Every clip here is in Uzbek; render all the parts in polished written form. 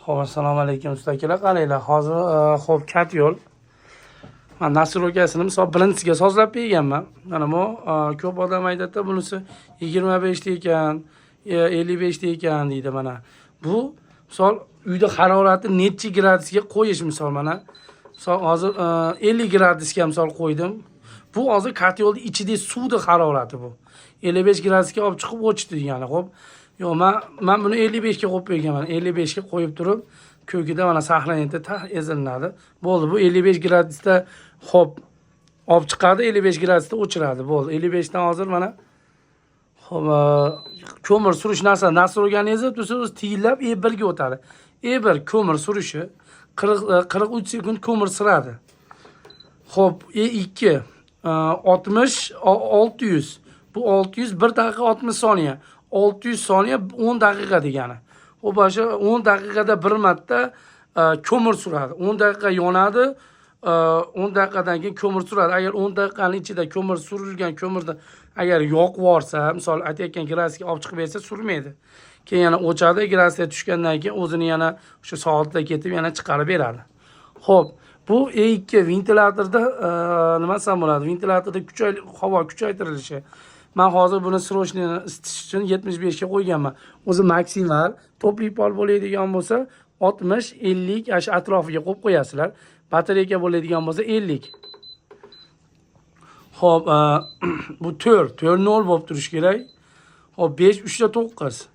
Xo'p, assalomu alaykum ustakalar. Qaranglar, hozir xo'p kat yo'l. Men Nasr ukasini misol birinchisiga sozlab berganman. Mana bu ko'p odam aytadi, bunisi 25 ta ekan, 55 ta ekan deydi mana. Bu misol uyda harorati necha gradusga qo'yish misol mana. Misol hozir 50 gradusga misol qo'ydim. Bu hozir kat yo'lning ichida suvning harorati bu. 55 gradusga olib chiqib o'chdi degani. Xo'p, yo'q, men buni 55 ga qo'yib berganman. 55 ga qo'yib turib, ko'kida mana saqlanadi, ezilinadi. Bo'ldi, bu 55 gradusda xo'p olib chiqadi, 55 gradusda o'chiradi. Bo'ldi, 55 dan hozir mana xo'p ko'mir surish narsa, Nasr organizmi tursiz tiyinlab E1 ga o'tadi. E1 ko'mir surishi 43 sekund ko'mir suradi. Xo'p, E2 60 600. Bu 600 1 daqiqa 60 soniya. 600 soniya 10 daqiqa degani. O başa 10 daqiqada bir marta ko'mir suradi. 10 daqiqa yonadi, 10 daqiqadan keyin ko'mir suradi. Agar 10 daqiqaning ichida ko'mir surilgan ko'mirda agar yoqib yorsa, misol aytayotgan gradusga olib chiqib bersa surmaydi. Keyin yana o'chadi, gradusga tushgandan keyin o'zini yana o'sha soatda ketib yana chiqarib beradi. Xo'p, bu E2 ventilyatorda nima desam bo'ladi? Ventilyatorda havo kuchaytirilishi. Men hozir buni srochni isitish uchun 75 ga qo'yganman. O'zi maksimal topli pol bo'ladigan bo'lsa 60, 50 ash atrofiga qo'yib qo'yasizlar. Batareyka bo'ladigan bo'lsa 50. Xo'p, bu 4 0 bo'lib turish kerak. Xo'p, 5 3 ta 9,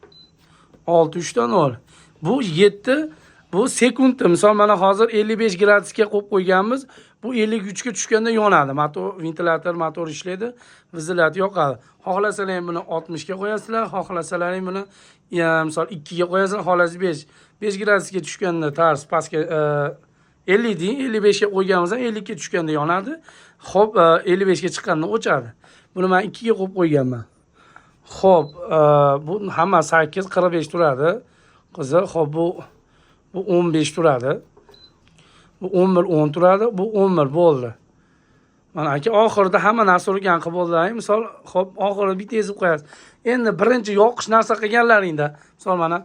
6 3 ta 0. Bu 7 bu sekund. Misol mana hozir 55 gradusga qo'yib qo'yganmiz. Bu 53 ga tushganda yonadi. Motor, ventilyator motor ishlaydi, vizillat yoqadi. Xohlasalar buni 60 ga qo'yasizlar, xohlasalar buni misol 2 ga qo'yasizlar, xohlasangiz 5 gradusga tushganda tars pastga 50 deng, 55 ga qo'yganimizdan 50 ga tushganda yonadi. Xo'p, 55 ga chiqqanda o'chadi. Buni men 2 ga qo'yib qo'yganman. Xo'p, bu hamma 8 45 turadi. Qiziq, xo'p bu 15 turadi. Bu 11 10 turadi, bu 11 bo'ldi. Mana aka oxirida hamma narsa urgan qilib bo'ldilar. Misol, xo'p, oxirida bitta ezib qo'yasiz. Endi birinchi yoqish narsa qilganlaringda, misol mana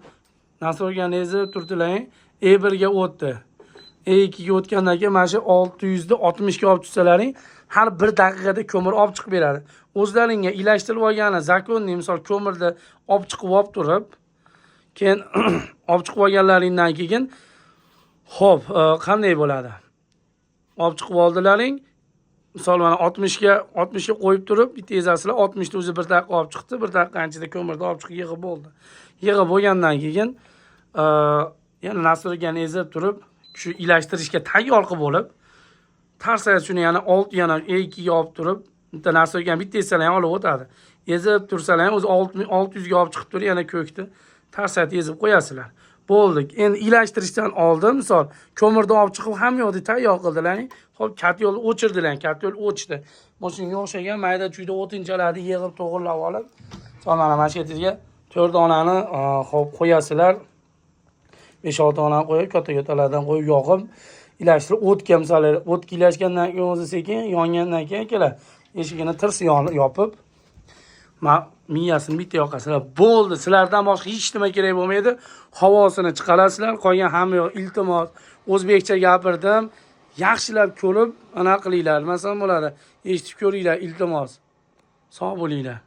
narsa urgan ezib turdilar, E1 ga o'tdi. E2 ga o'tgandan keyin mana shu 600 da 60 ga olib tushsalaring, har 1 daqiqada ko'mir olib chiqib beradi. O'zlaringga ilashtirib olgani zakonni misol ko'mirni olib chiqib olib turib, keyin olib chiqib olganlaringdan keyin xo'p, qanday bo'ladi? Olib chiqib oldilaring. Misol mana 60 ga qo'yib turib, bitta ezasizlar 60 da o'zi 1 daqiqa olib chiqdi, 1 daqiqa ichida ko'mirni olib chiqib yig'ib bo'ldi. Yig'ib bo'lgandan keyin yana Nasrga ezib turib, shu ilashtirishga tayyor qilib bo'lib, tarsaya shuni yana yana E2 ga olib turib, bitta Nasrga bitta ezsalar olib o'tadi. Ezib tursalar o'zi 600 ga olib chiqib turib, yana ko'kni tarsaya ezib qo'yasizlar. Bo'ldi. Endi ilashtirishdan oldin misol ko'mirni olib chiqib ham yo'qdi tayyor qildilar. Xo'p, kat yo'lni o'chirdilar, kat yo'l o'chdi. Mashinaga o'xshagan mayda chuyda o'tinchalarni yig'ib to'g'irlab olib, mana mana shu yerga 4 donani xo'p qo'yasizlar. 5-6 donani qo'yib, katta-kattalardan qo'yib yoqib, ilashtirib o'tga misol o'tga ilashgandan keyin o'zi sekin yongandan keyin kelar. Eshigini tirs yopib, miyasini bitta yoqasizlar. Bo'ldi, sizlardan boshqa hech nima kerak bo'lmaydi. Havosini chiqarasizlar, qolgan hamma yoq iltimos. O'zbekcha gapirdim. Yaxshilab ko'rib, ana qilinglar. Masalan bo'ladi. Eshitib ko'ringlar, iltimos. Sog' bo'linglar.